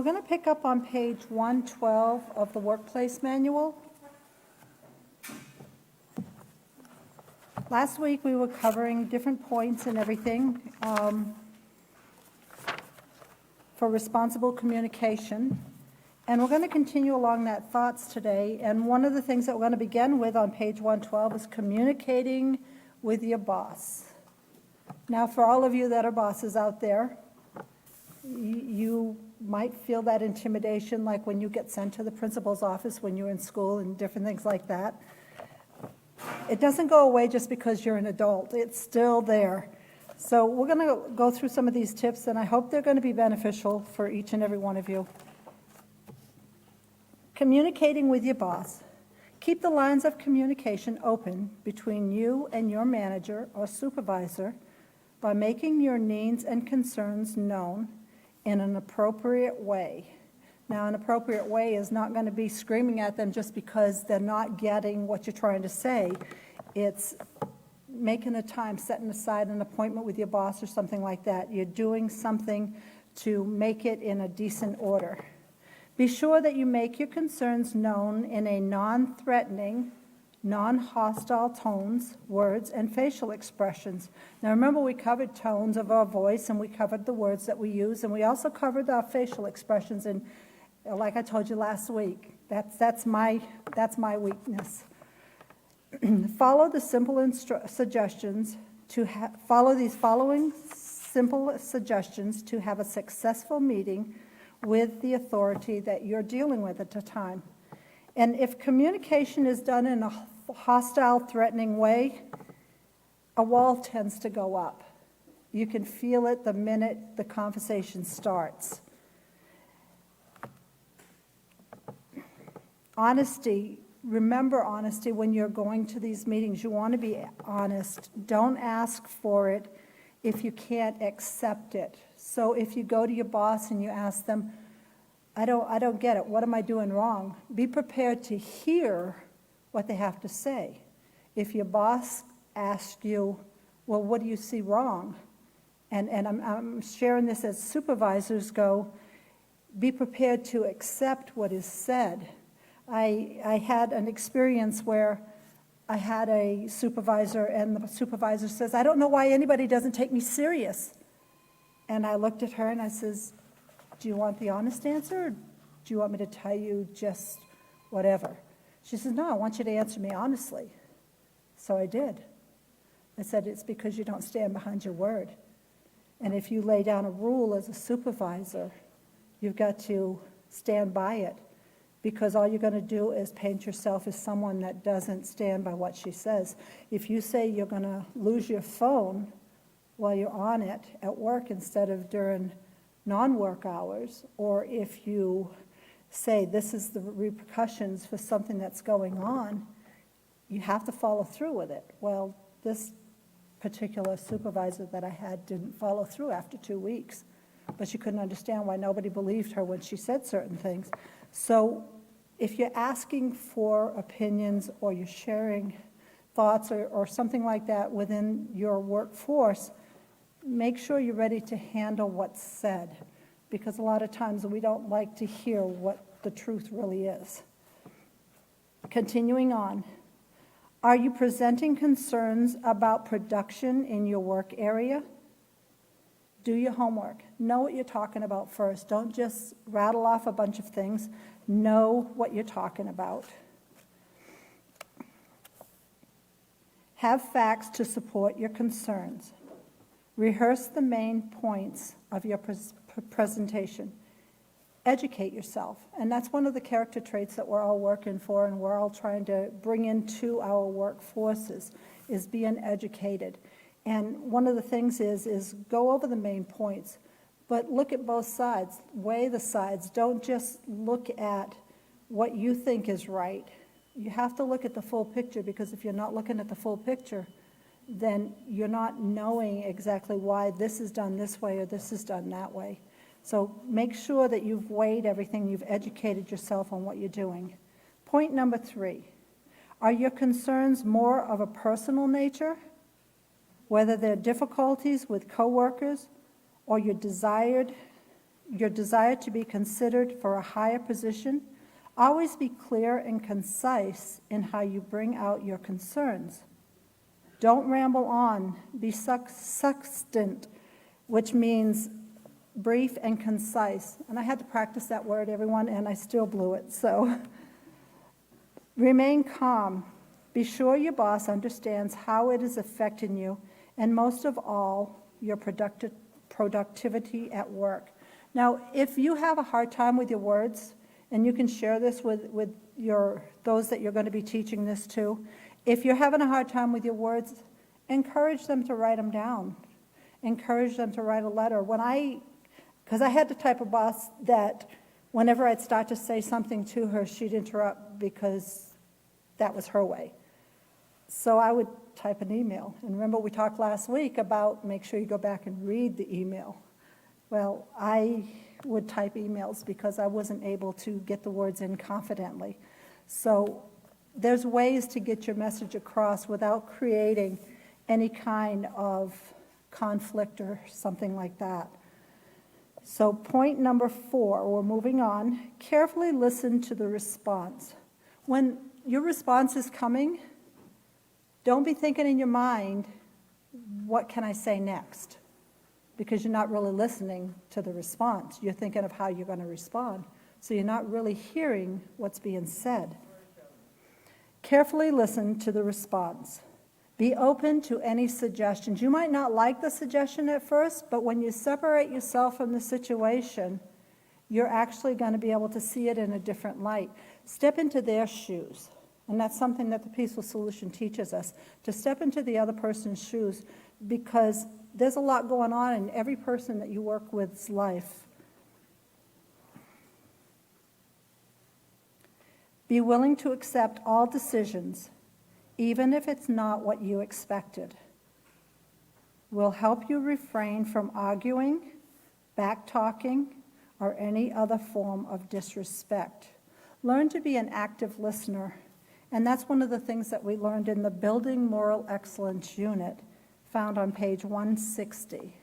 we're going to pick up on page 112 of the workplace manual. Last week we were covering different points and everything for responsible communication. And we're going to continue along that thoughts today. And one of the things that we're going to begin with on page 112 is communicating with your boss. Now, for all of you that are bosses out there, you might feel that intimidation like when you get sent to the principal's office when you're in school and different things like that. It doesn't go away just because you're an adult. It's still there. So we're going to go through some of these tips, and I hope they're going to be beneficial for each and every one of you. Communicating with your boss. Keep the lines of communication open between you and your manager or supervisor by making your needs and concerns known in an appropriate way. Now, an appropriate way is not going to be screaming at them just because they're not getting what you're trying to say. It's making a time, setting aside an appointment with your boss or something like that. You're doing something to make it in a decent order. Be sure that you make your concerns known in a non-threatening, non-hostile tones, words, and facial expressions. Now remember, we covered tones of our voice, and we covered the words that we use, and we also covered our facial expressions. And like I told you last week, that's my weakness. Follow the simple suggestions to follow these following simple suggestions to have a successful meeting with the authority that you're dealing with at the time. And if communication is done in a hostile, threatening way, a wall tends to go up. You can feel it the minute the conversation starts. Honesty. Remember honesty when you're going to these meetings. You want to be honest. Don't ask for it if you can't accept it. So if you go to your boss and you ask them, I don't get it. What am I doing wrong? Be prepared to hear what they have to say. If your boss asks you, well, what do you see wrong? And I'm sharing this as supervisors go, be prepared to accept what is said. I had an experience where I had a supervisor, and the supervisor says, I don't know why anybody doesn't take me serious. And I looked at her and I says, do you want the honest answer, or do you want me to tell you just whatever? She says, no, I want you to answer me honestly. So I did. I said, it's because you don't stand behind your word. And if you lay down a rule as a supervisor, you've got to stand by it, because all you're going to do is paint yourself as someone that doesn't stand by what she says. If you say you're going to lose your phone while you're on it at work instead of during non-work hours, or if you say this is the repercussions for something that's going on, you have to follow through with it. Well, this particular supervisor that I had didn't follow through after 2 weeks, but she couldn't understand why nobody believed her when she said certain things. So if you're asking for opinions or you're sharing thoughts or something like that within your workforce, make sure you're ready to handle what's said, because a lot of times we don't like to hear what the truth really is. Continuing on, are you presenting concerns about production in your work area? Do your homework. Know what you're talking about first. Don't just rattle off a bunch of things. Know what you're talking about. Have facts to support your concerns. Rehearse the main points of your presentation. Educate yourself. And that's one of the character traits that we're all working for and we're all trying to bring into our workforces, is being educated. And one of the things is go over the main points, but look at both sides. Weigh the sides. Don't just look at what you think is right. You have to look at the full picture, because if you're not looking at the full picture, then you're not knowing exactly why this is done this way or this is done that way. So make sure that you've weighed everything, you've educated yourself on what you're doing. Point number 3, are your concerns more of a personal nature, whether they're difficulties with coworkers or your desired your desire to be considered for a higher position, always be clear and concise in how you bring out your concerns. Don't ramble on. Be succinct, which means brief and concise. And I had to practice that word, everyone, and I still blew it. So remain calm. Be sure your boss understands how it is affecting you, and most of all, your productivity at work. Now, if you have a hard time with your words, and you can share this with those that you're going to be teaching this to, if you're having a hard time with your words, encourage them to write them down. Encourage them to write a letter. Because I had the type of boss that whenever I'd start to say something to her, she'd interrupt because that was her way. So I would type an email. And remember, we talked last week about make sure you go back and read the email. Well, I would type emails because I wasn't able to get the words in confidently. So there's ways to get your message across without creating any kind of conflict or something like that. So point number 4, we're moving on. Carefully listen to the response. When your response is coming, don't be thinking in your mind, what can I say next? Because you're not really listening to the response. You're thinking of how you're going to respond. So you're not really hearing what's being said. Carefully listen to the response. Be open to any suggestions. You might not like the suggestion at first, but when you separate yourself from the situation, you're actually going to be able to see it in a different light. Step into their shoes. And that's something that the Peaceful Solution teaches us, to step into the other person's shoes, because there's a lot going on in every person that you work with's life. Be willing to accept all decisions, even if it's not what you expected. Will help you refrain from arguing, back-talking, or any other form of disrespect. Learn to be an active listener. And that's one of the things that we learned in the Building Moral Excellence unit, found on page 160.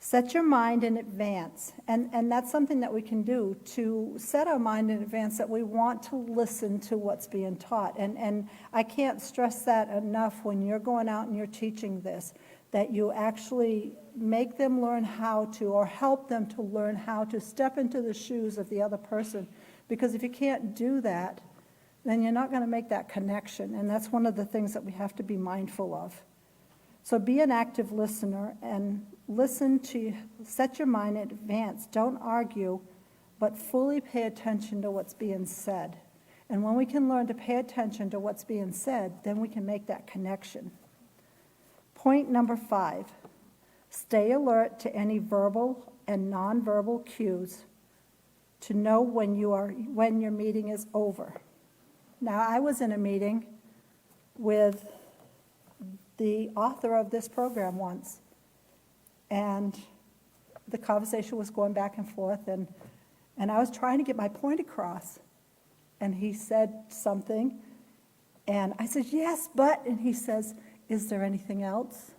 Set your mind in advance. And that's something that we can do, to set our mind in advance that we want to listen to what's being taught. And I can't stress that enough when you're going out and you're teaching this, that you actually make them learn how to, or help them to learn how to step into the shoes of the other person. Because if you can't do that, then you're not going to make that connection. And that's one of the things that we have to be mindful of. So be an active listener and set your mind in advance. Don't argue, but fully pay attention to what's being said. And when we can learn to pay attention to what's being said, then we can make that connection. Point number 5, stay alert to any verbal and nonverbal cues to know when your meeting is over. Now, I was in a meeting with the author of this program once, and the conversation was going back and forth, and I was trying to get my point across, and he said something, and I said, yes, but, and he says, is there anything else?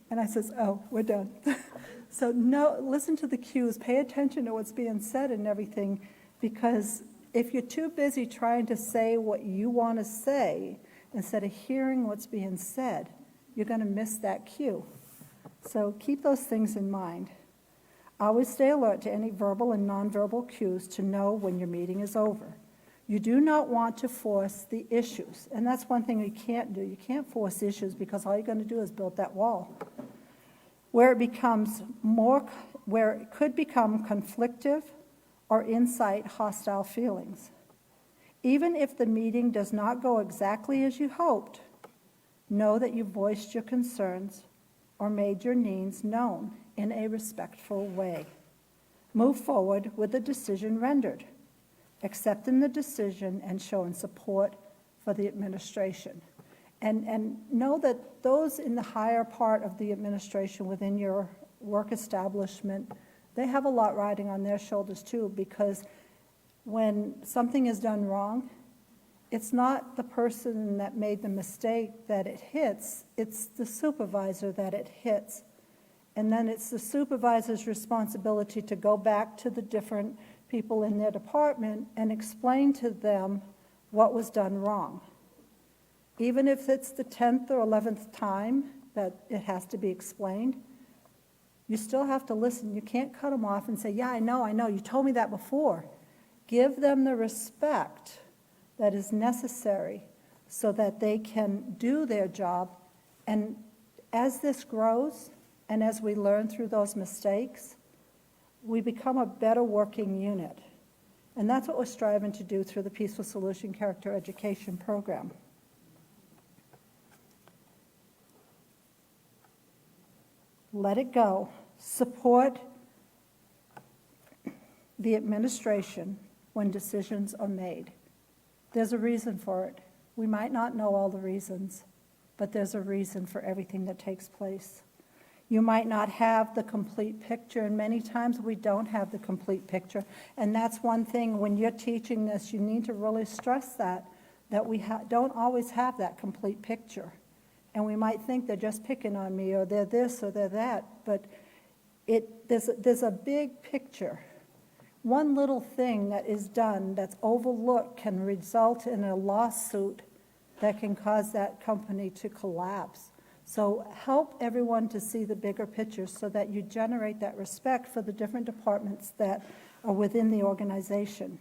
And I says, oh, we're done. So no, listen to the cues, pay attention to what's being said and everything, because if you're too busy trying to say what you want to say instead of hearing what's being said, you're going to miss that cue. So keep those things in mind. Always stay alert to any verbal and nonverbal cues to know when your meeting is over. You do not want to force the issues, and that's one thing you can't do. You can't force issues, because all you're going to do is build that wall. Where it could become conflictive or incite hostile feelings. Even if the meeting does not go exactly as you hoped, know that you voiced your concerns or made your needs known in a respectful way. Move forward with the decision rendered, accepting the decision and showing support for the administration. And know that those in the higher part of the administration within your work establishment, they have a lot riding on their shoulders too, because when something is done wrong, it's not the person that made the mistake that it hits, it's the supervisor that it hits. And then it's the supervisor's responsibility to go back to the different people in their department and explain to them what was done wrong. Even if it's the 10th or 11th time that it has to be explained, you still have to listen. You can't cut them off and say, yeah, I know, you told me that before. Give them the respect that is necessary so that they can do their job. And as this grows, and as we learn through those mistakes, we become a better working unit. And that's what we're striving to do through the Peaceful Solution Character Education Program. Let it go. Support the administration when decisions are made. There's a reason for it. We might not know all the reasons, but there's a reason for everything that takes place. You might not have the complete picture, and many times we don't have the complete picture. And that's one thing, when you're teaching this, you need to really stress that we don't always have that complete picture. And we might think they're just picking on me, or they're this, or they're that, but there's a big picture. One little thing that is done that's overlooked can result in a lawsuit that can cause that company to collapse. So help everyone to see the bigger picture so that you generate that respect for the different departments that are within the organization.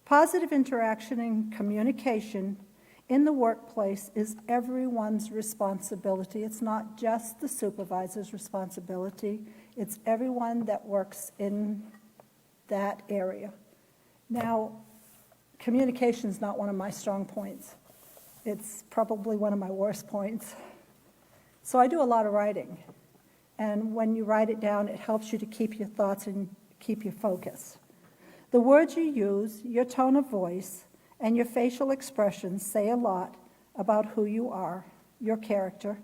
Positive interaction and communication in the workplace is everyone's responsibility. It's not just the supervisor's responsibility. It's everyone that works in that area. Now, communication is not one of my strong points. It's probably one of my worst points. So I do a lot of writing. And when you write it down, it helps you to keep your thoughts and keep your focus. The words you use, your tone of voice, and your facial expressions say a lot about who you are, your character,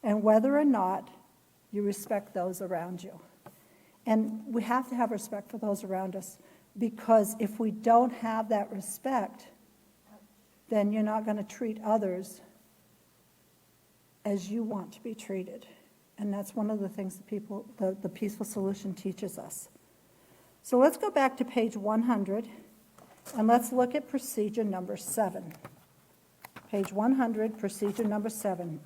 and whether or not you respect those around you. And we have to have respect for those around us, because if we don't have that respect, then you're not going to treat others as you want to be treated. And that's one of the things the Peaceful Solution teaches us. So let's go back to page 100, and let's look at procedure number 7. Page 100, procedure number 7.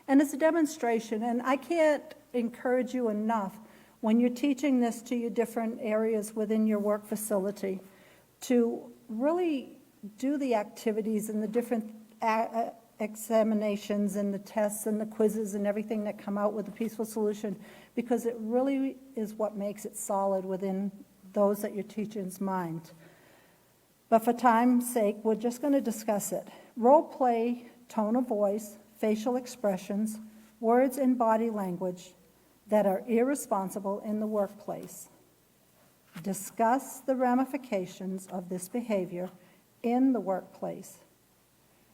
And it's a demonstration, and I can't encourage you enough when you're teaching this to your different areas within your work facility to really do the activities and the different examinations and the tests and the quizzes and everything that come out with the Peaceful Solution, because it really is what makes it solid within those that you're teaching's mind. But for time's sake, we're just going to discuss it. Role play, tone of voice, facial expressions, words and body language that are irresponsible in the workplace. Discuss the ramifications of this behavior in the workplace.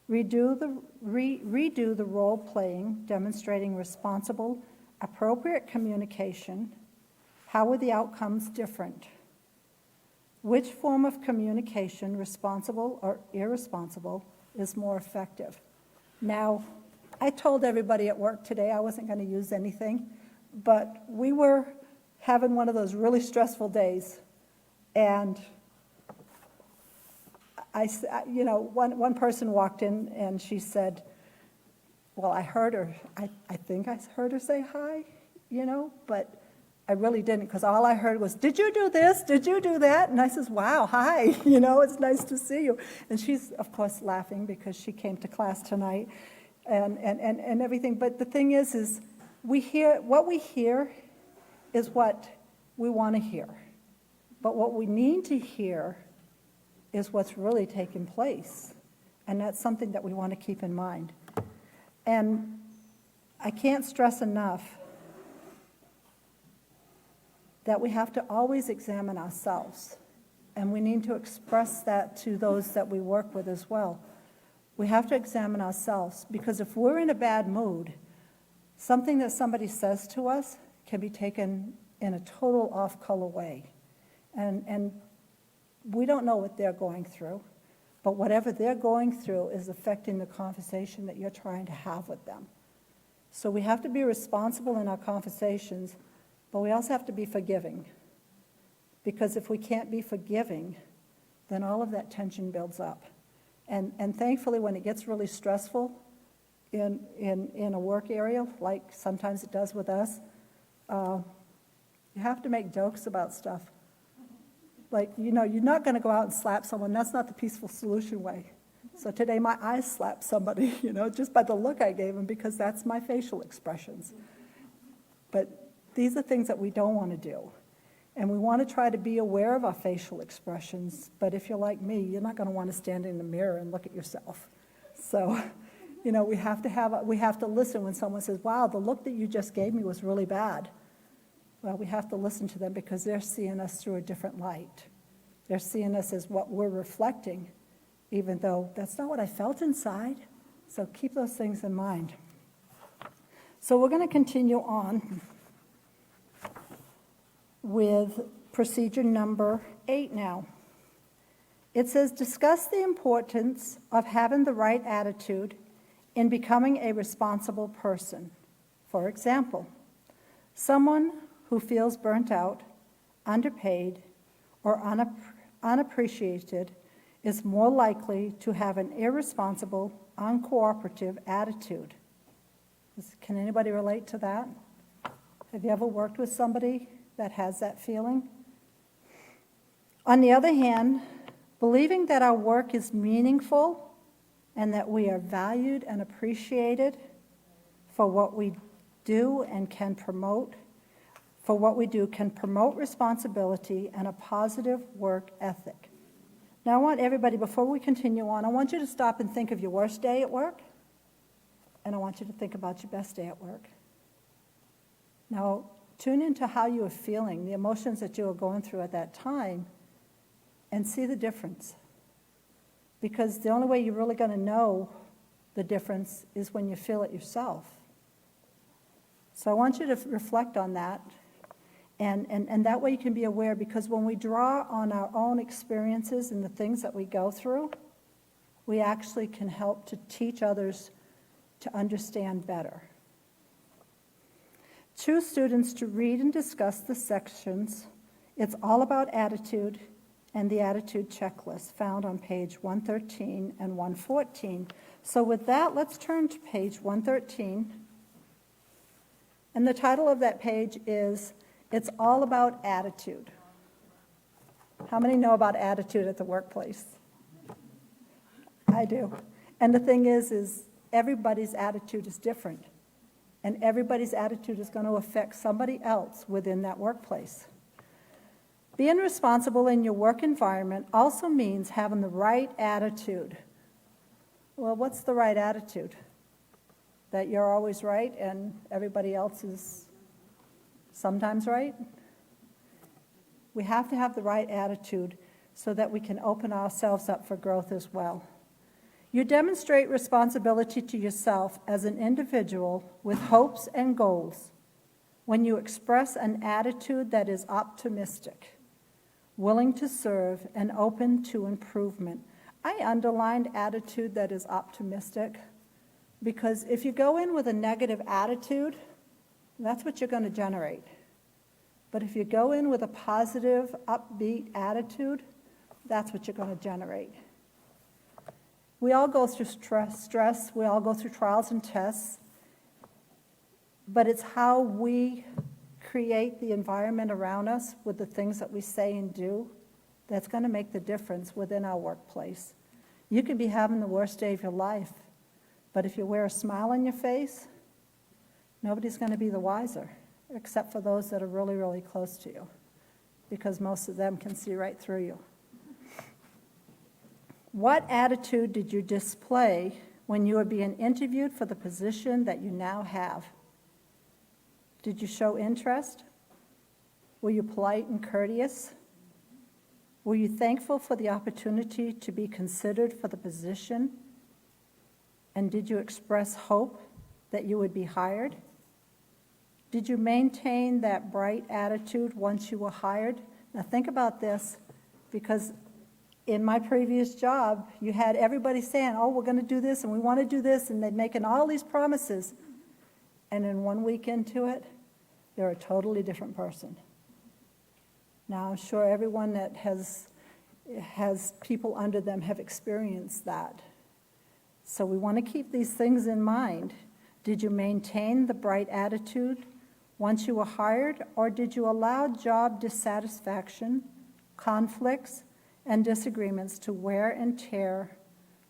Redo the role playing, demonstrating responsible, appropriate communication. How were the outcomes different? Which form of communication, responsible or irresponsible, is more effective? Now, I told everybody at work today I wasn't going to use anything, but we were having one of those really stressful days, and one person walked in and she said, well, I heard her, I think I heard her say hi, but I really didn't, because all I heard was, did you do this? Did you do that? And I says, wow, hi, it's nice to see you. And she's, of course, laughing because she came to class tonight and everything. But the thing is what we hear is what we want to hear. But what we need to hear is what's really taking place. And that's something that we want to keep in mind. And I can't stress enough that we have to always examine ourselves. And we need to express that to those that we work with as well. We have to examine ourselves, because if we're in a bad mood, something that somebody says to us can be taken in a total off-color way. And we don't know what they're going through, but whatever they're going through is affecting the conversation that you're trying to have with them. So we have to be responsible in our conversations, but we also have to be forgiving. Because if we can't be forgiving, then all of that tension builds up. And thankfully, when it gets really stressful in a work area, like sometimes it does with us, you have to make jokes about stuff. Like, you're not going to go out and slap someone. That's not the peaceful solution way. So today my eyes slapped somebody, just by the look I gave them, because that's my facial expressions. But these are things that we don't want to do. And we want to try to be aware of our facial expressions. But if you're like me, you're not going to want to stand in the mirror and look at yourself. So, we have to listen when someone says, wow, the look that you just gave me was really bad. Well, we have to listen to them because they're seeing us through a different light. They're seeing us as what we're reflecting, even though that's not what I felt inside. So keep those things in mind. So we're going to continue on with procedure number 8 now. It says, discuss the importance of having the right attitude in becoming a responsible person. For example, someone who feels burnt out, underpaid, or unappreciated is more likely to have an irresponsible, uncooperative attitude. Can anybody relate to that? Have you ever worked with somebody that has that feeling? On the other hand, believing that our work is meaningful and that we are valued and appreciated for what we do and can promote responsibility and a positive work ethic. Now I want everybody, before we continue on, I want you to stop and think of your worst day at work, and I want you to think about your best day at work. Now, tune into how you are feeling, the emotions that you are going through at that time, and see the difference. Because the only way you're really going to know the difference is when you feel it yourself. So I want you to reflect on that, and that way you can be aware, because when we draw on our own experiences and the things that we go through, we actually can help to teach others to understand better. Choose students to read and discuss the sections. It's all about attitude and the attitude checklist found on page 113 and 114. So with that, let's turn to page 113. And the title of that page is, It's All About Attitude. How many know about attitude at the workplace? I do. And the thing is everybody's attitude is different. And everybody's attitude is going to affect somebody else within that workplace. Being responsible in your work environment also means having the right attitude. Well, what's the right attitude? That you're always right and everybody else is sometimes right? We have to have the right attitude so that we can open ourselves up for growth as well. You demonstrate responsibility to yourself as an individual with hopes and goals when you express an attitude that is optimistic, willing to serve, and open to improvement. I underlined attitude that is optimistic because if you go in with a negative attitude, that's what you're going to generate. But if you go in with a positive, upbeat attitude, that's what you're going to generate. We all go through stress, we all go through trials and tests, but it's how we create the environment around us with the things that we say and do that's going to make the difference within our workplace. You could be having the worst day of your life, but if you wear a smile on your face, nobody's going to be the wiser, except for those that are really, really close to you, because most of them can see right through you. What attitude did you display when you were being interviewed for the position that you now have? Did you show interest? Were you polite and courteous? Were you thankful for the opportunity to be considered for the position? And did you express hope that you would be hired? Did you maintain that bright attitude once you were hired? Now think about this, because in my previous job, you had everybody saying, oh, we're going to do this and we want to do this, and they're making all these promises. and in 1 week into it, they're a totally different person. Now, I'm sure everyone that has people under them have experienced that. So we want to keep these things in mind. Did you maintain the bright attitude once you were hired, or did you allow job dissatisfaction, conflicts, and disagreements to wear and tear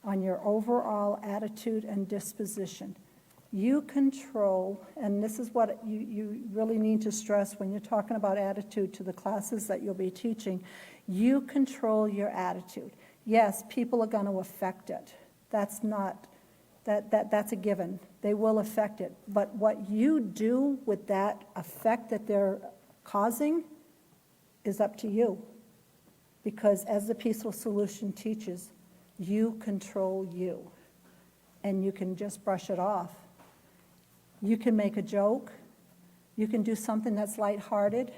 on your overall attitude and disposition? You control, and this is what you really need to stress when you're talking about attitude to the classes that you'll be teaching. You control your attitude. Yes, people are going to affect it. That's a given. They will affect it. But what you do with that effect that they're causing is up to you. Because as the Peaceful Solution teaches, you control you. And you can just brush it off. You can make a joke. You can do something that's lighthearted.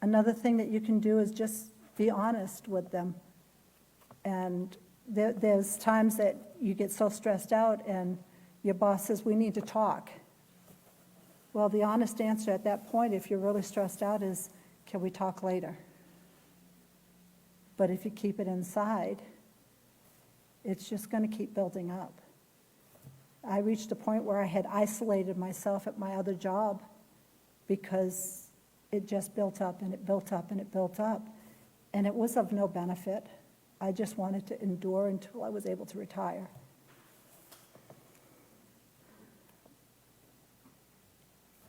Another thing that you can do is just be honest with them. And there's times that you get so stressed out and your boss says, we need to talk. Well, the honest answer at that point, if you're really stressed out, is, can we talk later? But if you keep it inside, it's just going to keep building up. I reached a point where I had isolated myself at my other job because it just built up and it built up and it built up. And it was of no benefit. I just wanted to endure until I was able to retire.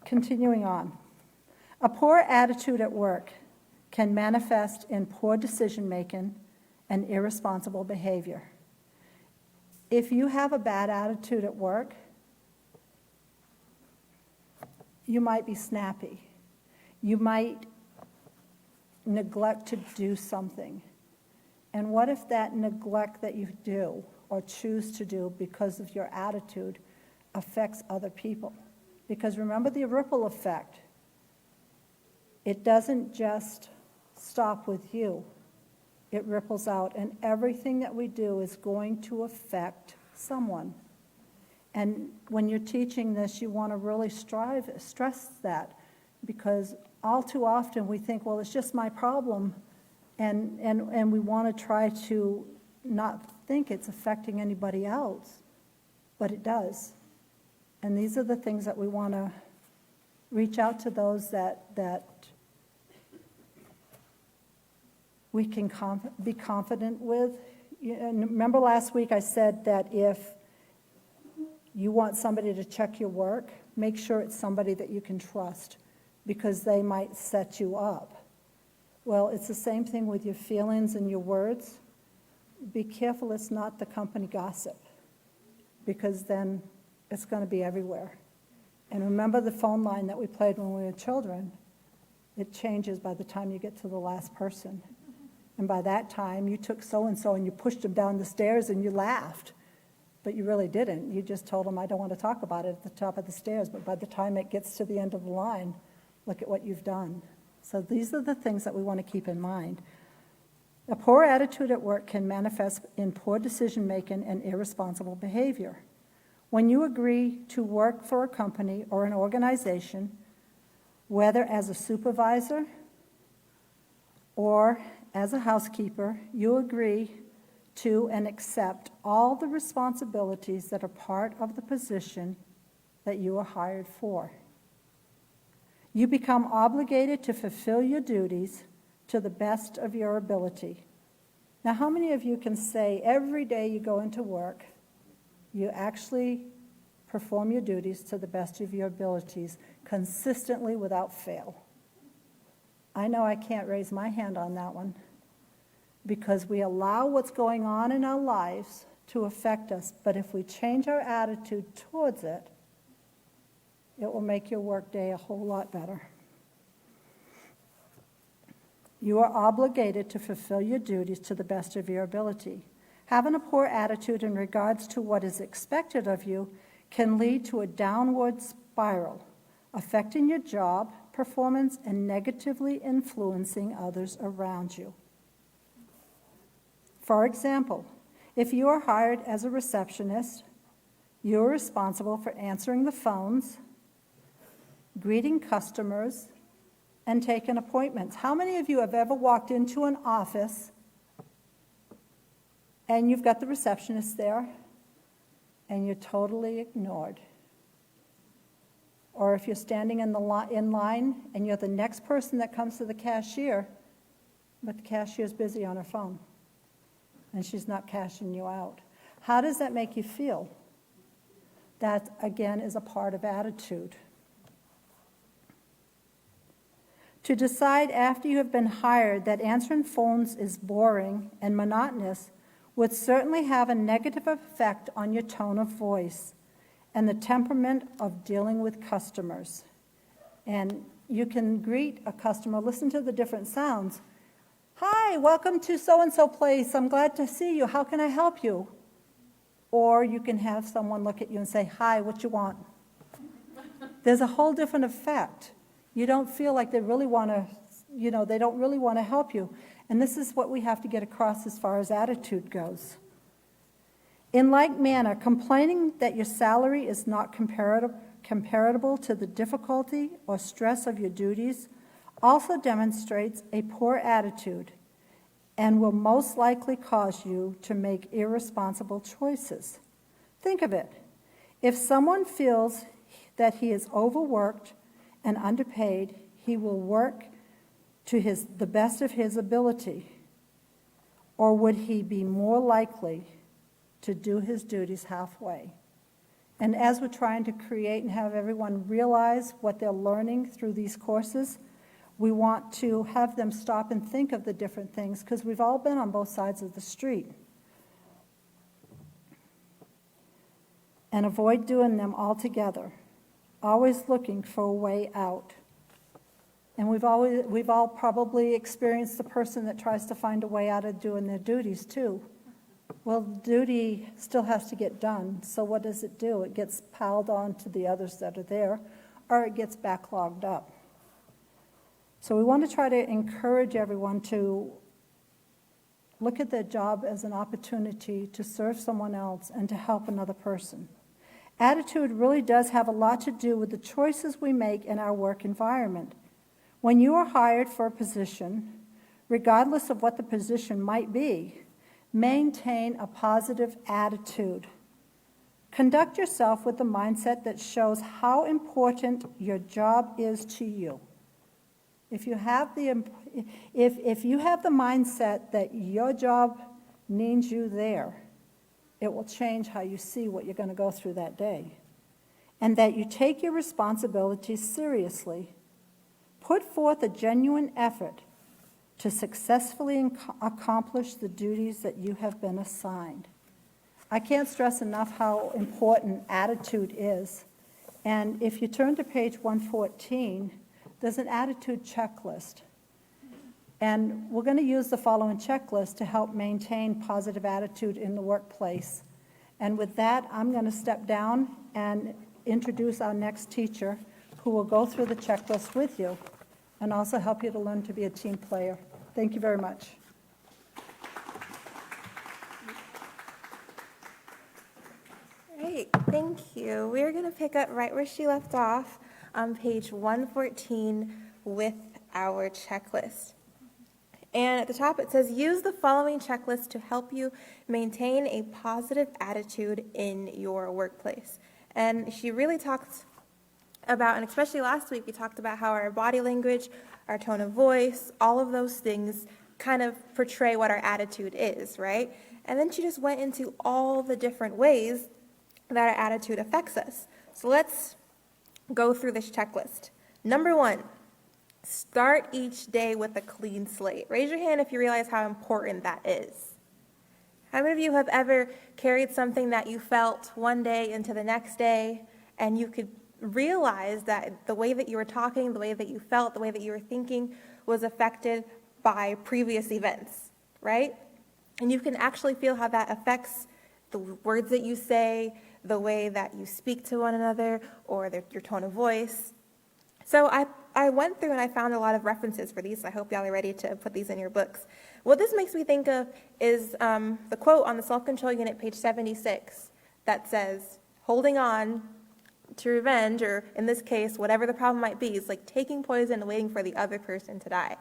Continuing on. A poor attitude at work can manifest in poor decision-making and irresponsible behavior. If you have a bad attitude at work, you might be snappy. You might neglect to do something. And what if that neglect that you do or choose to do because of your attitude affects other people? Because remember the ripple effect. It doesn't just stop with you. It ripples out, and everything that we do is going to affect someone. And when you're teaching this, you want to really stress that, because all too often we think, well, it's just my problem, and we want to try to not think it's affecting anybody else, but it does. And these are the things that we want to reach out to those that we can be confident with. And remember last week I said that if you want somebody to check your work, make sure it's somebody that you can trust, because they might set you up. Well, it's the same thing with your feelings and your words. Be careful it's not the company gossip, because then it's going to be everywhere. And remember the phone line that we played when we were children? It changes by the time you get to the last person. And by that time, you took so-and-so and you pushed them down the stairs and you laughed. But you really didn't. You just told them, I don't want to talk about it at the top of the stairs. But by the time it gets to the end of the line, look at what you've done. So these are the things that we want to keep in mind. A poor attitude at work can manifest in poor decision-making and irresponsible behavior. When you agree to work for a company or an organization, whether as a supervisor or as a housekeeper, you agree to and accept all the responsibilities that are part of the position that you are hired for. You become obligated to fulfill your duties to the best of your ability. Now, how many of you can say every day you go into work, you actually perform your duties to the best of your abilities consistently without fail? I know I can't raise my hand on that one, because we allow what's going on in our lives to affect us. But if we change our attitude towards it, it will make your workday a whole lot better. You are obligated to fulfill your duties to the best of your ability. Having a poor attitude in regards to what is expected of you can lead to a downward spiral, affecting your job performance and negatively influencing others around you. For example, if you are hired as a receptionist, You're responsible for answering the phones, greeting customers, and taking appointments. How many of you have ever walked into an office and you've got the receptionist there and you're totally ignored? Or if you're standing in line and you're the next person that comes to the cashier, but the cashier's busy on her phone and she's not cashing you out. How does that make you feel? That, again, is a part of attitude. To decide after you have been hired that answering phones is boring and monotonous would certainly have a negative effect on your tone of voice and the temperament of dealing with customers. And you can greet a customer, listen to the different sounds. Hi, welcome to so-and-so place. I'm glad to see you. How can I help you? Or you can have someone look at you and say, hi, what you want? There's a whole different effect. You don't feel like they really want to, they don't really want to help you. And this is what we have to get across as far as attitude goes. In like manner, complaining that your salary is not comparable to the difficulty or stress of your duties also demonstrates a poor attitude and will most likely cause you to make irresponsible choices. Think of it. If someone feels that he is overworked and underpaid, he will work to the best of his ability. Or would he be more likely to do his duties halfway? And as we're trying to create and have everyone realize what they're learning through these courses, we want to have them stop and think of the different things, because we've all been on both sides of the street. And avoid doing them altogether, always looking for a way out. And we've all probably experienced the person that tries to find a way out of doing their duties too. Well, duty still has to get done, so what does it do? It gets piled on to the others that are there, or it gets backlogged up. So we want to try to encourage everyone to look at their job as an opportunity to serve someone else and to help another person. Attitude really does have a lot to do with the choices we make in our work environment. When you are hired for a position, regardless of what the position might be, maintain a positive attitude. Conduct yourself with the mindset that shows how important your job is to you. If you have the mindset that your job needs you there, it will change how you see what you're going to go through that day. And that you take your responsibilities seriously. Put forth a genuine effort to successfully accomplish the duties that you have been assigned. I can't stress enough how important attitude is. And if you turn to page 114, there's an attitude checklist. And we're going to use the following checklist to help maintain positive attitude in the workplace. And with that, I'm going to step down and introduce our next teacher, who will go through the checklist with you and also help you to learn to be a team player. Thank you very much. Great, thank you. We're going to pick up right where she left off on page 114 with our checklist. And at the top it says, use the following checklist to help you maintain a positive attitude in your workplace. And she really talked about, and especially last week, we talked about how our body language, our tone of voice, all of those things kind of portray what our attitude is, right? And then she just went into all the different ways that our attitude affects us. So let's go through this checklist. Number 1, start each day with a clean slate. Raise your hand if you realize how important that is. How many of you have ever carried something that you felt one day into the next day, and you could realize that the way that you were talking, the way that you felt, the way that you were thinking was affected by previous events, right? And you can actually feel how that affects the words that you say, the way that you speak to one another, or your tone of voice. So I went through and I found a lot of references for these. So I hope y'all are ready to put these in your books. What this makes me think of is the quote on the self-control unit, page 76, that says, holding on to revenge, or in this case, whatever the problem might be, is like taking poison and waiting for the other person to die.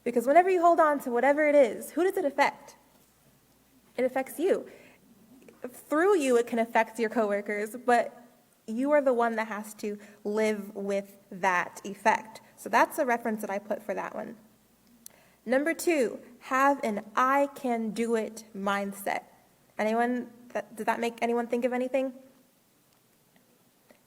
Because whenever you hold on to whatever it is, who does it affect? It affects you. Through you, it can affect your coworkers, but you are the one that has to live with that effect. So that's a reference that I put for that one. Number 2, have an I can do it mindset. Did that make anyone think of anything?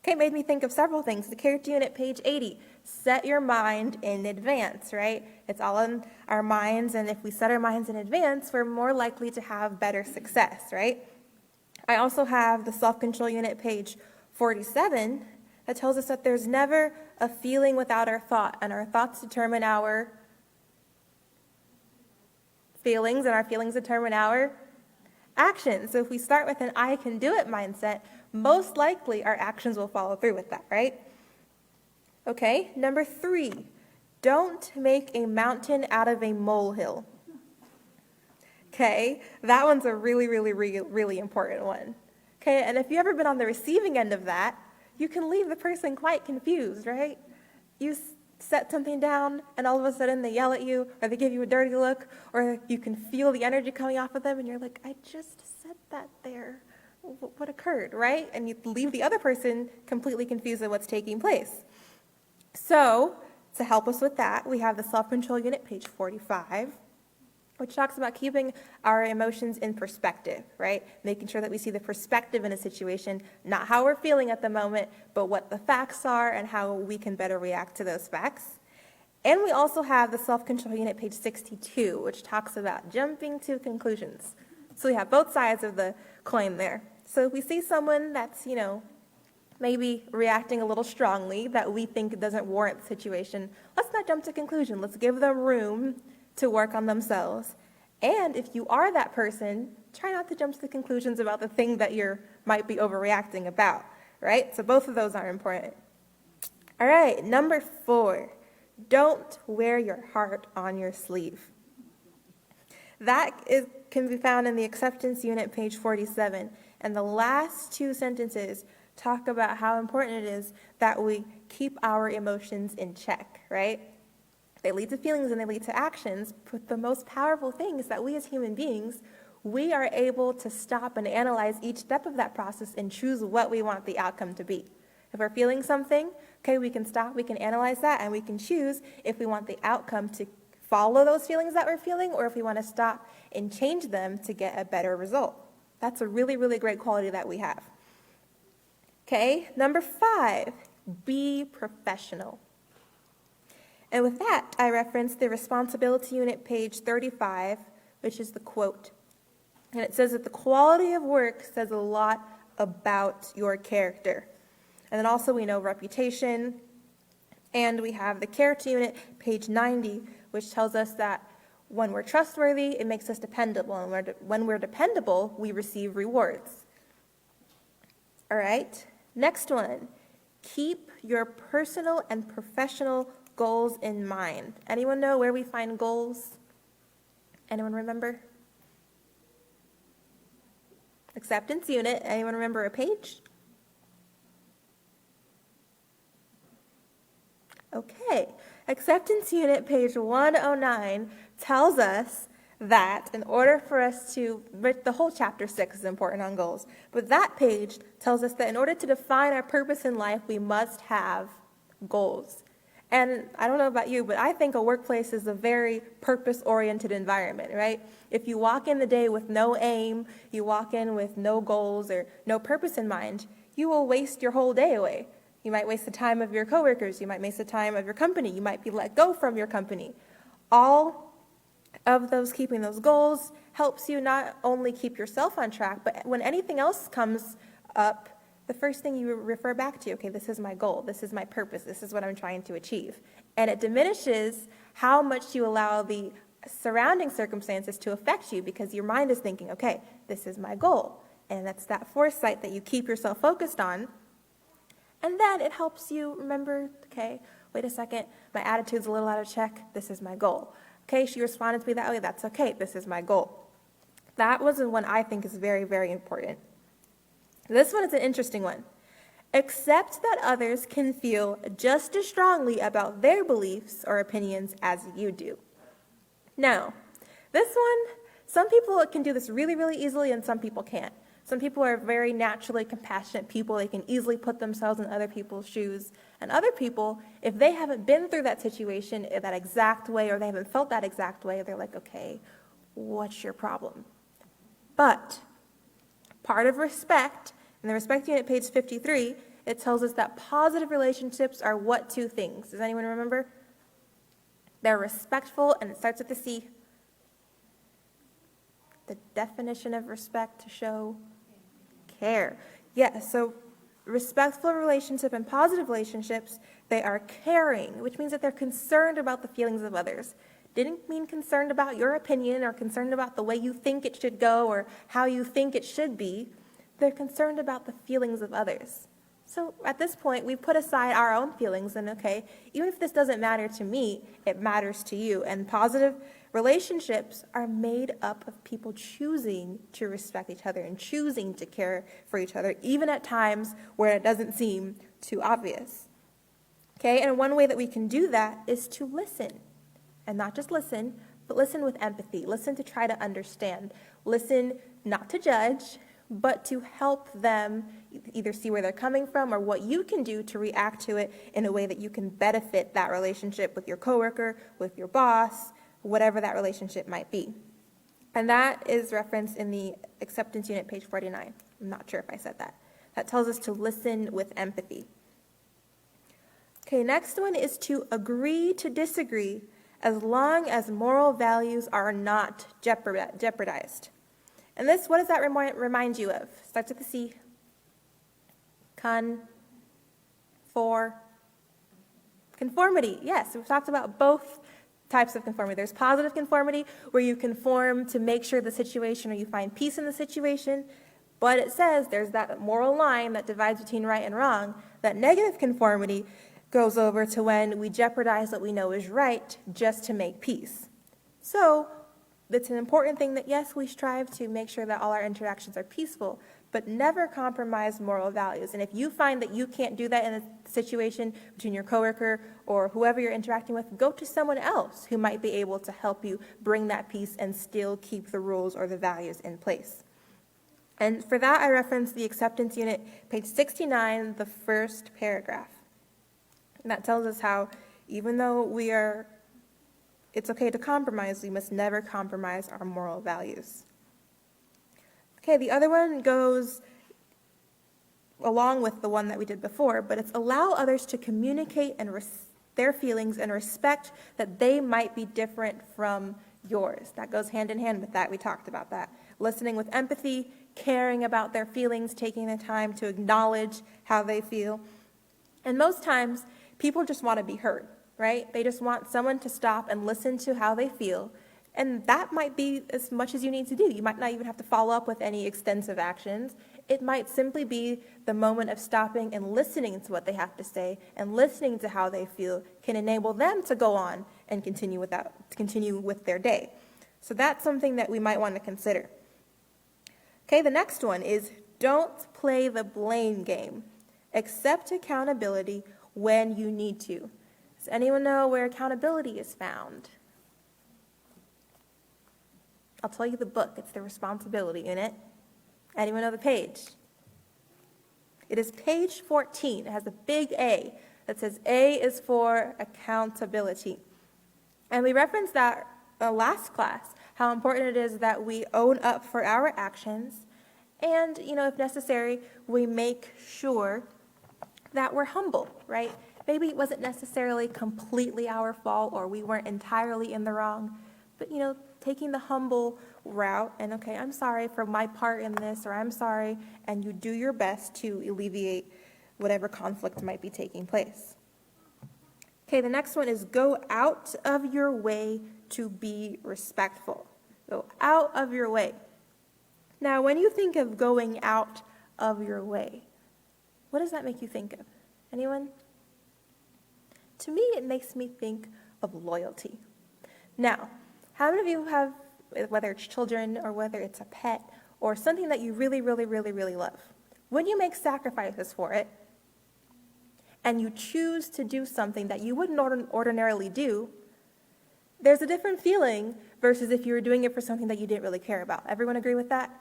Okay, it made me think of several things. The character unit, page 80, set your mind in advance, right? It's all in our minds, and if we set our minds in advance, we're more likely to have better success, right? I also have the self-control unit, page 47, that tells us that there's never a feeling without our thought, and our thoughts determine our feelings, and our feelings determine our actions. So if we start with an I can do it mindset, most likely our actions will follow through with that, right? Okay, number 3, don't make a mountain out of a molehill. Okay, that one's a really important one. Okay, and if you've ever been on the receiving end of that, you can leave the person quite confused, right? You set something down, and all of a sudden they yell at you, or they give you a dirty look, or you can feel the energy coming off of them, and you're like, I just said that there. What occurred, right? And you leave the other person completely confused at what's taking place. So, to help us with that, we have the self-control unit, page 45, which talks about keeping our emotions in perspective, right? Making sure that we see the perspective in a situation, not how we're feeling at the moment, but what the facts are and how we can better react to those facts. And we also have the self-control unit, page 62, which talks about jumping to conclusions. So we have both sides of the coin there. So if we see someone that's, maybe reacting a little strongly that we think doesn't warrant the situation, let's not jump to conclusion. Let's give them room to work on themselves. And if you are that person, try not to jump to the conclusions about the thing that you might be overreacting about, right? So both of those are important. All right, number 4, don't wear your heart on your sleeve. Can be found in the acceptance unit, page 47. And the last 2 sentences talk about how important it is that we keep our emotions in check, right? They lead to feelings and they lead to actions, but the most powerful thing is that we as human beings, we are able to stop and analyze each step of that process and choose what we want the outcome to be. If we're feeling something, okay, we can stop, we can analyze that, and we can choose if we want the outcome to follow those feelings that we're feeling, or if we want to stop and change them to get a better result. That's a really great quality that we have. Okay, number 5, be professional. And with that, I reference the responsibility unit, page 35, which is the quote. And it says that the quality of work says a lot about your character. And then also we know reputation, and we have the character unit, page 90, which tells us that when we're trustworthy, it makes us dependable, and when we're dependable, we receive rewards. All right, next one, keep your personal and professional goals in mind. Anyone know where we find goals? Anyone remember? Acceptance unit. Anyone remember a page? Okay. Acceptance unit, page 109, tells us that in order for us to, the whole chapter 6 is important on goals, but that page tells us that in order to define our purpose in life, we must have goals. And I don't know about you, but I think a workplace is a very purpose-oriented environment, right? If you walk in the day with no aim, you walk in with no goals or no purpose in mind, you will waste your whole day away. You might waste the time of your coworkers. You might waste the time of your company. You might be let go from your company. All of those, keeping those goals helps you not only keep yourself on track, but when anything else comes up, the first thing you refer back to, okay, this is my goal, this is my purpose, this is what I'm trying to achieve. And it diminishes how much you allow the surrounding circumstances to affect you, because your mind is thinking, okay, this is my goal. And that's that foresight that you keep yourself focused on. And then it helps you remember, okay, wait a second, my attitude's a little out of check, this is my goal. Okay, she responded to me that way, that's okay, this is my goal. That was the one I think is very important. This one is an interesting one. Accept that others can feel just as strongly about their beliefs or opinions as you do. Now, this one, some people can do this really, really easily and some people can't. Some people are very naturally compassionate people. They can easily put themselves in other people's shoes. And other people, if they haven't been through that situation in that exact way or they haven't felt that exact way, they're like, okay, what's your problem? But part of respect, in the respect unit, page 53, it tells us that positive relationships are what two things? Does anyone remember? They're respectful, and it starts with the C. The definition of respect to show care. Yeah, so respectful relationship and positive relationships, they are caring, which means that they're concerned about the feelings of others. Didn't mean concerned about your opinion or concerned about the way you think it should go or how you think it should be. They're concerned about the feelings of others. So at this point, we put aside our own feelings and, okay, even if this doesn't matter to me, it matters to you. And positive relationships are made up of people choosing to respect each other and choosing to care for each other, even at times where it doesn't seem too obvious. Okay, and one way that we can do that is to listen. And not just listen, but listen with empathy. Listen to try to understand. Listen not to judge, but to help them either see where they're coming from or what you can do to react to it in a way that you can benefit that relationship with your coworker, with your boss, whatever that relationship might be. And that is referenced in the acceptance unit, page 49. I'm not sure if I said that. That tells us to listen with empathy. Okay, next one is to agree to disagree as long as moral values are not jeopardized. And this, what does that remind you of? Starts with the C. Conformity. Yes, we've talked about both types of conformity. There's positive conformity, where you conform to make sure the situation or you find peace in the situation, but it says there's that moral line that divides between right and wrong. That negative conformity goes over to when we jeopardize what we know is right just to make peace. So it's an important thing that, yes, we strive to make sure that all our interactions are peaceful, but never compromise moral values. And if you find that you can't do that in a situation between your coworker or whoever you're interacting with, go to someone else who might be able to help you bring that peace and still keep the rules or the values in place. And for that, I reference the acceptance unit, page 69, the first paragraph. And that tells us how, even though it's okay to compromise, we must never compromise our moral values. Okay, the other one goes along with the one that we did before, but it's allow others to communicate and their feelings and respect that they might be different from yours. That goes hand in hand with that. We talked about that. Listening with empathy, caring about their feelings, taking the time to acknowledge how they feel. And most times, people just want to be heard, right? They just want someone to stop and listen to how they feel. And that might be as much as you need to do. You might not even have to follow up with any extensive actions. It might simply be the moment of stopping and listening to what they have to say and listening to how they feel can enable them to go on and continue with their day. So that's something that we might want to consider. Okay, the next one is don't play the blame game. Accept accountability when you need to. Does anyone know where accountability is found? I'll tell you the book. It's the responsibility unit. Anyone know the page? It is page 14. It has a big A that says A is for accountability. And we referenced that last class, how important it is that we own up for our actions and, if necessary, we make sure that we're humble, right? Maybe it wasn't necessarily completely our fault or we weren't entirely in the wrong, but, taking the humble route and, okay, I'm sorry for my part in this, or I'm sorry, and you do your best to alleviate whatever conflict might be taking place. Okay, the next one is go out of your way to be respectful. Go out of your way. Now, when you think of going out of your way, what does that make you think of? Anyone? To me, it makes me think of loyalty. Now, how many of you have, whether it's children or whether it's a pet or something that you really, really, really, really love? When you make sacrifices for it, and you choose to do something that you wouldn't ordinarily do, there's a different feeling versus if you were doing it for something that you didn't really care about. Everyone agree with that?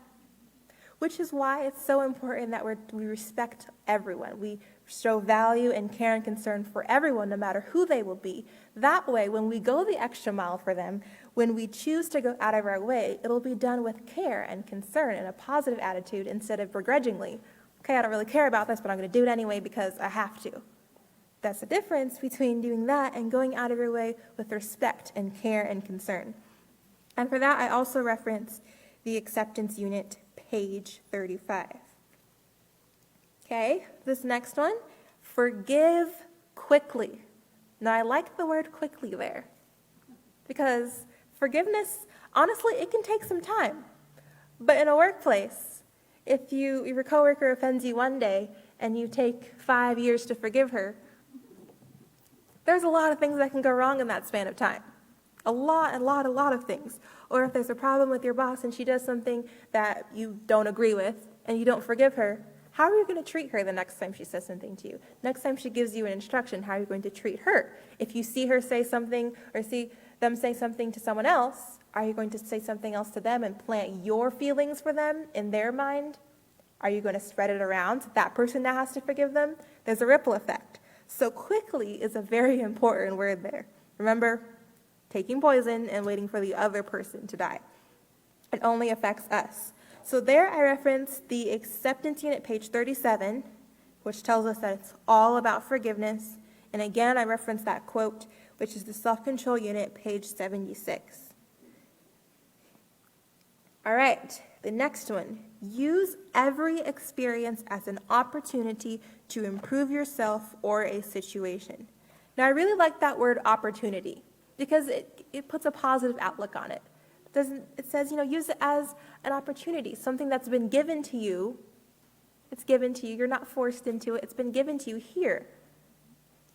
Which is why it's so important that we respect everyone. We show value and care and concern for everyone, no matter who they will be. That way, when we go the extra mile for them, when we choose to go out of our way, it'll be done with care and concern and a positive attitude instead of begrudgingly. Okay, I don't really care about this, but I'm going to do it anyway because I have to. That's the difference between doing that and going out of your way with respect and care and concern. And for that, I also reference the acceptance unit, page 35. Okay, this next one, forgive quickly. Now, I like the word quickly there because forgiveness, honestly, it can take some time. But in a workplace, if your coworker offends you one day and you take 5 years to forgive her, there's a lot of things that can go wrong in that span of time. A lot of things. Or if there's a problem with your boss and she does something that you don't agree with and you don't forgive her, how are you going to treat her the next time she says something to you? Next time she gives you an instruction, how are you going to treat her? If you see her say something or see them say something to someone else, are you going to say something else to them and plant your feelings for them in their mind? Are you going to spread it around so that person now has to forgive them? There's a ripple effect. So quickly is a very important word there. Remember, taking poison and waiting for the other person to die. It only affects us. So there I reference the acceptance unit, page 37, which tells us that it's all about forgiveness. And again, I reference that quote, which is the self-control unit, page 76. All right, the next one. Use every experience as an opportunity to improve yourself or a situation. Now, I really like that word opportunity because it puts a positive outlook on it. It says, use it as an opportunity, something that's been given to you. It's given to you. You're not forced into it. It's been given to you here.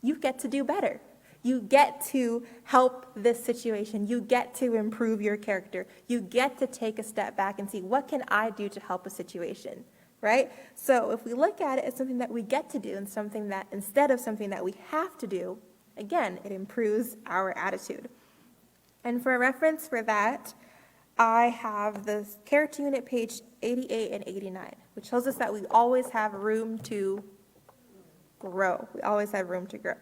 You get to do better. You get to help this situation. You get to improve your character. You get to take a step back and see, what can I do to help a situation, right? So if we look at it as something that we get to do and something that, instead of something that we have to do, again, it improves our attitude. And for a reference for that, I have the character unit, page 88 and 89, which tells us that we always have room to grow. We always have room to grow.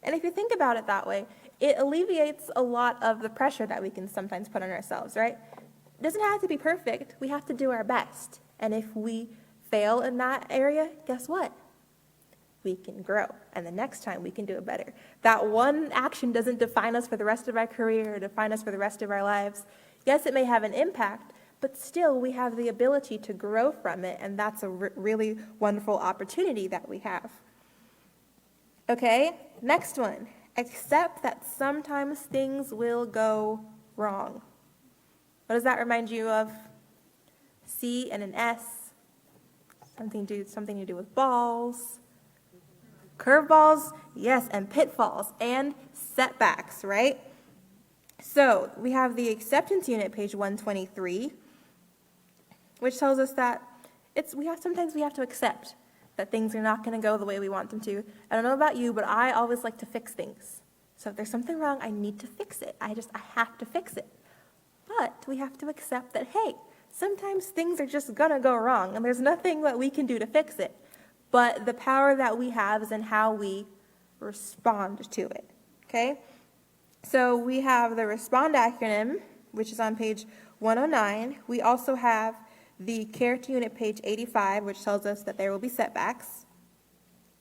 And if you think about it that way, it alleviates a lot of the pressure that we can sometimes put on ourselves, right? It doesn't have to be perfect. We have to do our best. And if we fail in that area, guess what? We can grow. And the next time we can do it better. That one action doesn't define us for the rest of our career or define us for the rest of our lives. Yes, it may have an impact, but still we have the ability to grow from it. And that's a really wonderful opportunity that we have. Okay, next one. Accept that sometimes things will go wrong. What does that remind you of? C and an S. Something to do with balls. Curveballs, yes, and pitfalls and setbacks, right? So we have the acceptance unit, page 123, which tells us that sometimes we have to accept that things are not going to go the way we want them to. I don't know about you, but I always like to fix things. So if there's something wrong, I need to fix it. I have to fix it. But we have to accept that, hey, sometimes things are just going to go wrong, and there's nothing that we can do to fix it. But the power that we have is in how we respond to it, okay? So we have the RESPOND acronym, which is on page 109. We also have the character unit, page 85, which tells us that there will be setbacks.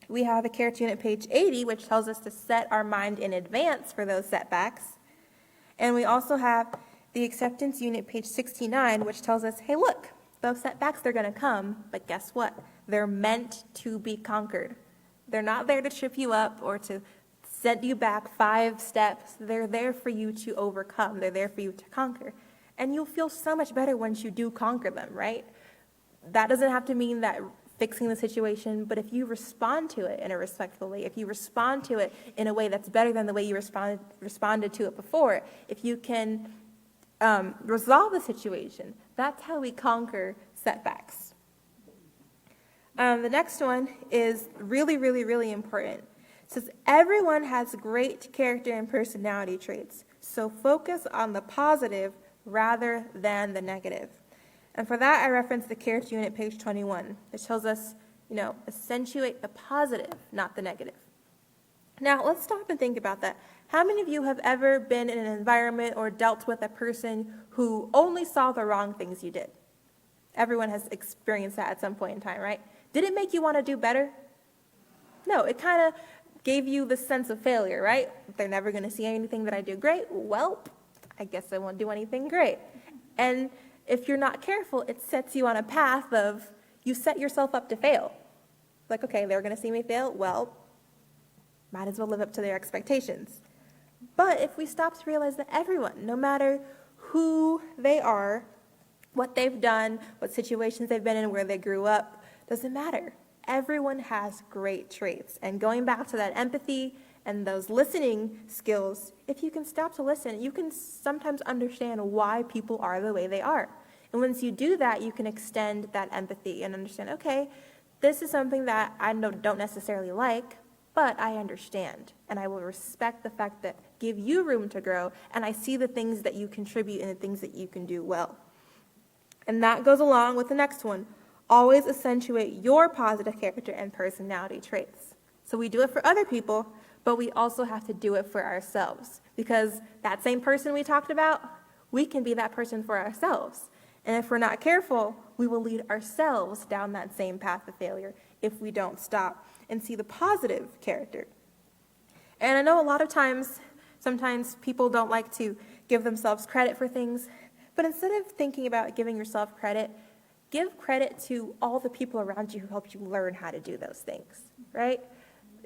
We have the character unit, page 80, which tells us to set our mind in advance for those setbacks. And we also have the acceptance unit, page 69, which tells us, hey, look, those setbacks, they're going to come, but guess what? They're meant to be conquered. They're not there to trip you up or to set you back 5 steps. They're there for you to overcome. They're there for you to conquer. And you'll feel so much better once you do conquer them, right? That doesn't have to mean that fixing the situation, but if you respond to it in a respectful way, if you respond to it in a way that's better than the way you responded to it before, if you can resolve the situation, that's how we conquer setbacks. The next one is really, really, really important. It says everyone has great character and personality traits, so focus on the positive rather than the negative. And for that, I reference the character unit, page 21, which tells us, accentuate the positive, not the negative. Now, let's stop and think about that. How many of you have ever been in an environment or dealt with a person who only saw the wrong things you did? Everyone has experienced that at some point in time, right? Did it make you want to do better? No, it kind of gave you the sense of failure, right? They're never going to see anything that I do great. Well, I guess I won't do anything great. And if you're not careful, it sets you on a path of, you set yourself up to fail. Like, okay, they're going to see me fail. Well, might as well live up to their expectations. But if we stop to realize that everyone, no matter who they are, what they've done, what situations they've been in, where they grew up, doesn't matter. Everyone has great traits. And going back to that empathy and those listening skills, if you can stop to listen, you can sometimes understand why people are the way they are. And once you do that, you can extend that empathy and understand, okay, this is something that I don't necessarily like, but I understand. And I will respect the fact that give you room to grow, and I see the things that you contribute and the things that you can do well. And that goes along with the next one. Always accentuate your positive character and personality traits. So we do it for other people, but we also have to do it for ourselves. Because that same person we talked about, we can be that person for ourselves. And if we're not careful, we will lead ourselves down that same path of failure if we don't stop and see the positive character. And I know a lot of times, sometimes people don't like to give themselves credit for things, but instead of thinking about giving yourself credit, give credit to all the people around you who helped you learn how to do those things, right?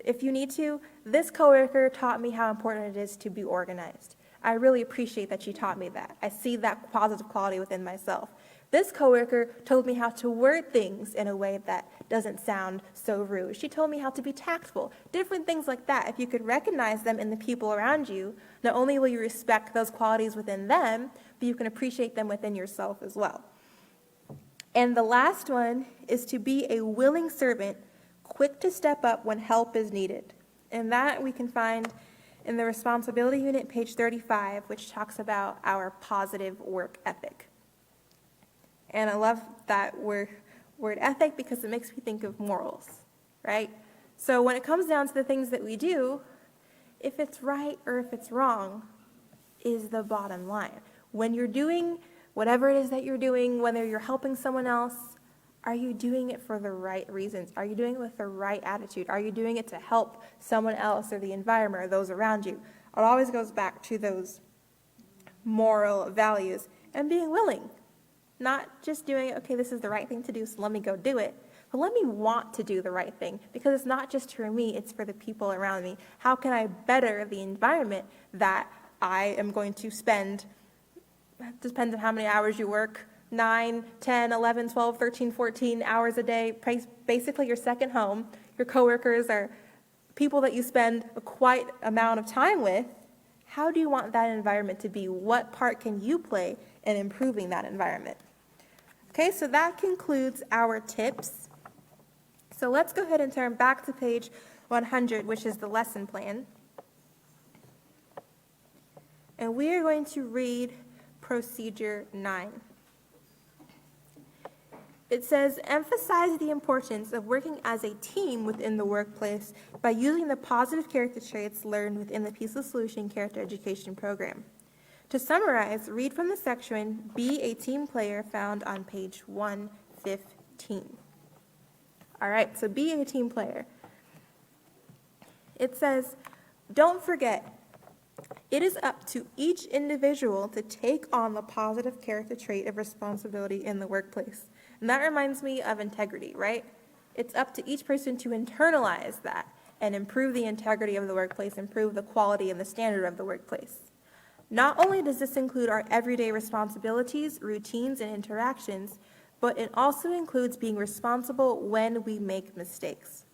If you need to, this coworker taught me how important it is to be organized. I really appreciate that she taught me that. I see that positive quality within myself. This coworker told me how to word things in a way that doesn't sound so rude. She told me how to be tactful, different things like that. If you could recognize them in the people around you, not only will you respect those qualities within them, but you can appreciate them within yourself as well. And the last one is to be a willing servant, quick to step up when help is needed. And that we can find in the responsibility unit, page 35, which talks about our positive work ethic. And I love that word ethic because it makes me think of morals, right? So when it comes down to the things that we do, if it's right or if it's wrong is the bottom line. When you're doing whatever it is that you're doing, whether you're helping someone else, are you doing it for the right reasons? Are you doing it with the right attitude? Are you doing it to help someone else or the environment or those around you? It always goes back to those moral values and being willing. Not just doing, okay, this is the right thing to do, so let me go do it. But let me want to do the right thing, because it's not just for me, it's for the people around me. How can I better the environment that I am going to spend? It depends on how many hours you work, 9, 10, 11, 12, 13, 14 hours a day. Basically your second home. Your coworkers are people that you spend a quite amount of time with. How do you want that environment to be? What part can you play in improving that environment? Okay, so that concludes our tips. So let's go ahead and turn back to page 100, which is the lesson plan. And we are going to read procedure 9. It says, emphasize the importance of working as a team within the workplace by using the positive character traits learned within the Peaceful Solution Character Education Program. To summarize, read from the section, Be a Team Player, found on page 115. All right, so be a team player. It says, don't forget, it is up to each individual to take on the positive character trait of responsibility in the workplace. And that reminds me of integrity, right? It's up to each person to internalize that and improve the integrity of the workplace, improve the quality and the standard of the workplace. Not only does this include our everyday responsibilities, routines, and interactions, but it also includes being responsible when we make mistakes.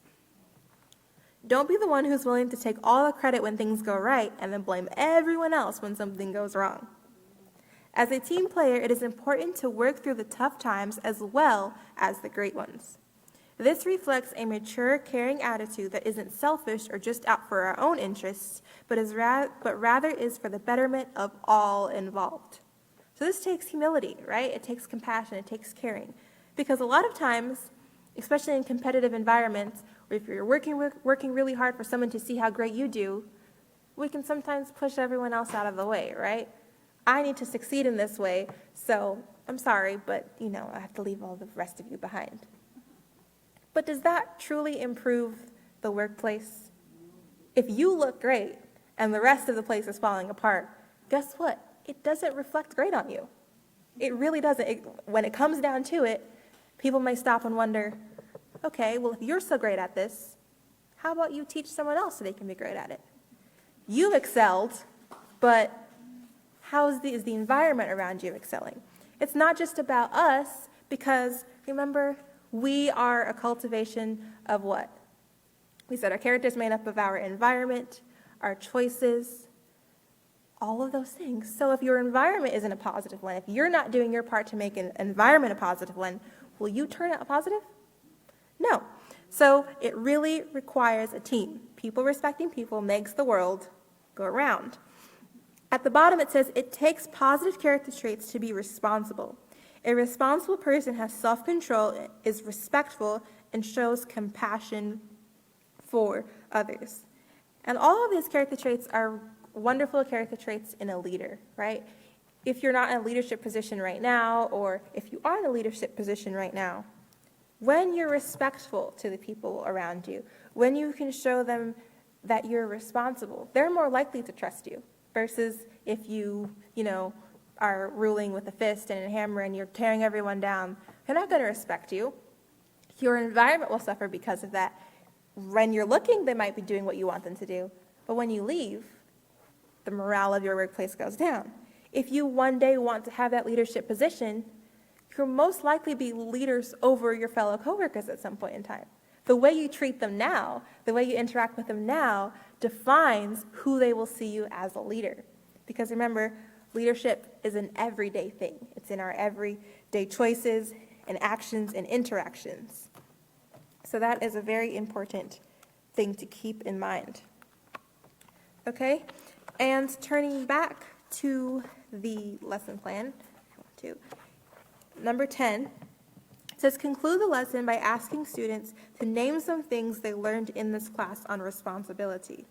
Don't be the one who's willing to take all the credit when things go right and then blame everyone else when something goes wrong. As a team player, it is important to work through the tough times as well as the great ones. This reflects a mature, caring attitude that isn't selfish or just out for our own interests, but rather is for the betterment of all involved. So this takes humility, right? It takes compassion, it takes caring. Because a lot of times, especially in competitive environments, or if you're working really hard for someone to see how great you do, we can sometimes push everyone else out of the way, right? I need to succeed in this way, so I'm sorry, but I have to leave all the rest of you behind. But does that truly improve the workplace? If you look great and the rest of the place is falling apart, guess what? It doesn't reflect great on you. It really doesn't. When it comes down to it, people may stop and wonder, okay, well, if you're so great at this, how about you teach someone else so they can be great at it? You've excelled, but is the environment around you excelling? It's not just about us, because remember, we are a cultivation of what? We said our character is made up of our environment, our choices, all of those things. So if your environment isn't a positive one, if you're not doing your part to make an environment a positive one, will you turn out positive? No. So it really requires a team. People respecting people makes the world go around. At the bottom it says, it takes positive character traits to be responsible. A responsible person has self-control, is respectful, and shows compassion for others. And all of these character traits are wonderful character traits in a leader, right? If you're not in a leadership position right now, or if you are in a leadership position right now, when you're respectful to the people around you, when you can show them that you're responsible, they're more likely to trust you versus if you are ruling with a fist and a hammer and you're tearing everyone down. They're not going to respect you. Your environment will suffer because of that. When you're looking, they might be doing what you want them to do. But when you leave, the morale of your workplace goes down. If you one day want to have that leadership position, you'll most likely be leaders over your fellow coworkers at some point in time. The way you treat them now, the way you interact with them now, defines who they will see you as a leader. Because remember, leadership is an everyday thing. It's in our everyday choices and actions and interactions. So that is a very important thing to keep in mind. Okay? And turning back to the lesson plan, number 10, it says, conclude the lesson by asking students to name some things they learned in this class on responsibility.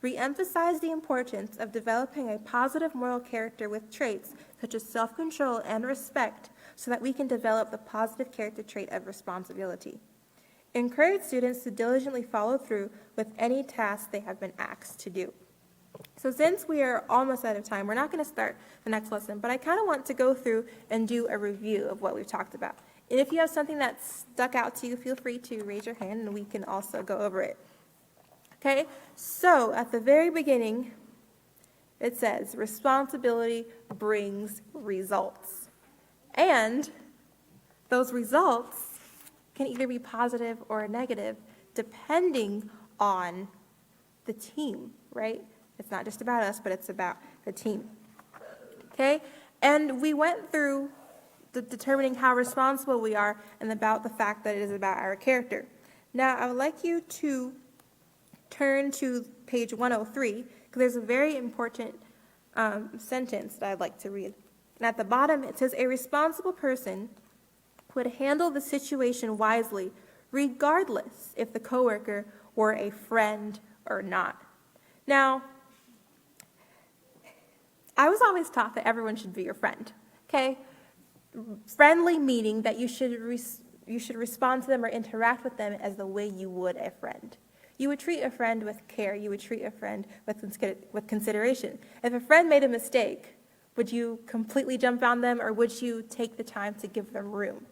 Re-emphasize the importance of developing a positive moral character with traits such as self-control and respect so that we can develop the positive character trait of responsibility. Encourage students to diligently follow through with any task they have been asked to do. So since we are almost out of time, we're not going to start the next lesson, but I kind of want to go through and do a review of what we've talked about. And if you have something that stuck out to you, feel free to raise your hand and we can also go over it. Okay, so at the very beginning, it says, responsibility brings results. And those results can either be positive or negative, depending on the team, right? It's not just about us, but it's about the team. Okay, and we went through determining how responsible we are and about the fact that it is about our character. Now, I would like you to turn to page 103, because there's a very important sentence that I'd like to read. And at the bottom, it says, a responsible person would handle the situation wisely, regardless if the coworker were a friend or not. Now, I was always taught that everyone should be your friend, okay? Friendly meaning that you should respond to them or interact with them as the way you would a friend. You would treat a friend with care. You would treat a friend with consideration. If a friend made a mistake, would you completely jump on them, or would you take the time to give them room?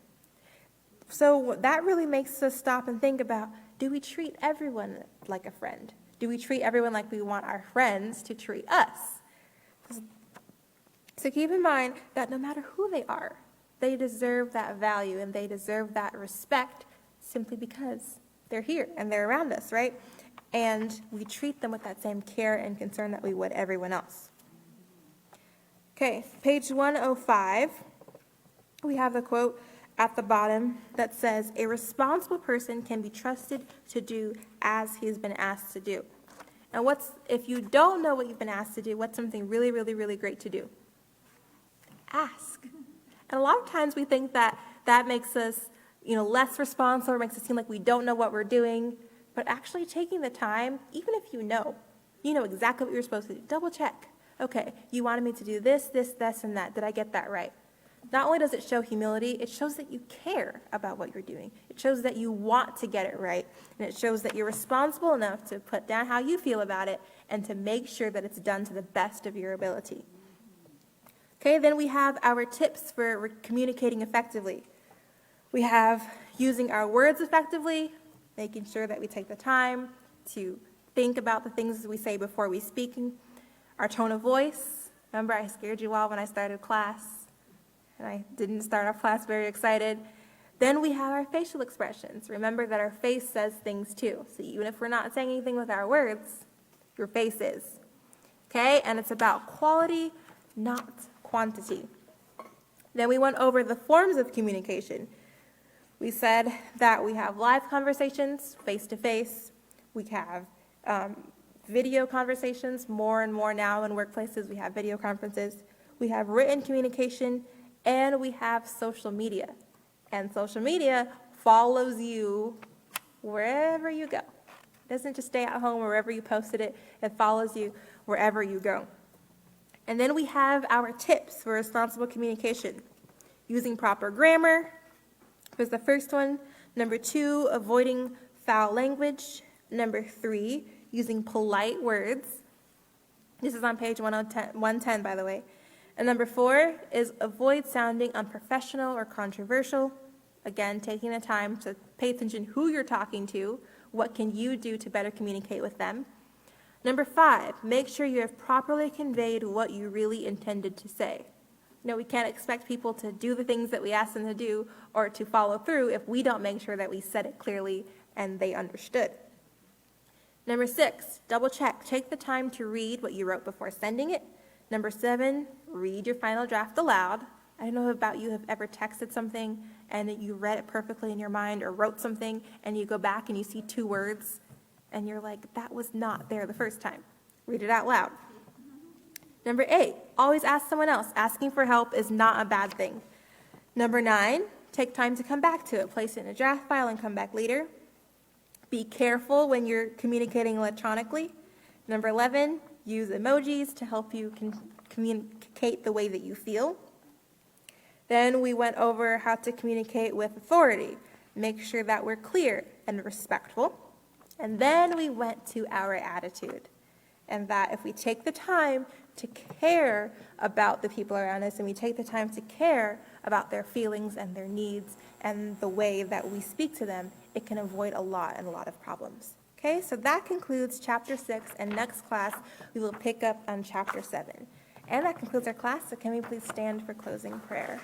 So that really makes us stop and think about, do we treat everyone like a friend? Do we treat everyone like we want our friends to treat us? So keep in mind that no matter who they are, they deserve that value and they deserve that respect simply because they're here and they're around us, right? And we treat them with that same care and concern that we would everyone else. Okay, page 105, we have the quote, at the bottom that says, a responsible person can be trusted to do as he's been asked to do. And if you don't know what you've been asked to do, what's something really, really, really great to do? Ask. And a lot of times we think that makes us, less responsible, or makes it seem like we don't know what we're doing. But actually taking the time, even if you know exactly what you're supposed to do, double check. Okay, you wanted me to do this, and that. Did I get that right? Not only does it show humility, it shows that you care about what you're doing. It shows that you want to get it right. And it shows that you're responsible enough to put down how you feel about it and to make sure that it's done to the best of your ability. Okay, then we have our tips for communicating effectively. We have using our words effectively, making sure that we take the time to think about the things we say before we speak. Our tone of voice. Remember, I scared you all when I started class, and I didn't start off class very excited. Then we have our facial expressions. Remember that our face says things too. So even if we're not saying anything with our words, your face is. Okay, and it's about quality, not quantity. Then we went over the forms of communication. We said that we have live conversations, face-to-face. We have video conversations, more and more now in workplaces. We have video conferences. We have written communication, and we have social media. And social media follows you wherever you go. It doesn't just stay at home wherever you posted it. It follows you wherever you go. And then we have our tips for responsible communication. Using proper grammar was the first one. Number 2, avoiding foul language. Number 3, using polite words. This is on page 110, by the way. And number 4 is avoid sounding unprofessional or controversial. Again, taking the time to pay attention who you're talking to. What can you do to better communicate with them? Number 5, make sure you have properly conveyed what you really intended to say. We can't expect people to do the things that we ask them to do or to follow through if we don't make sure that we said it clearly and they understood. Number 6, double check. Take the time to read what you wrote before sending it. Number 7, read your final draft aloud. I don't know about you have ever texted something and you read it perfectly in your mind, or wrote something and you go back and you see 2 words and you're like, that was not there the first time. Read it out loud. Number 8, always ask someone else. Asking for help is not a bad thing. Number 9, take time to come back to it. Place it in a draft file and come back later. Be careful when you're communicating electronically. Number 11, use emojis to help you communicate the way that you feel. Then we went over how to communicate with authority. Make sure that we're clear and respectful. And then we went to our attitude. And that if we take the time to care about the people around us, and we take the time to care about their feelings and their needs and the way that we speak to them, it can avoid a lot of problems. Okay, so that concludes chapter 6, and next class we will pick up on chapter 7. And that concludes our class, so can we please stand for closing prayer?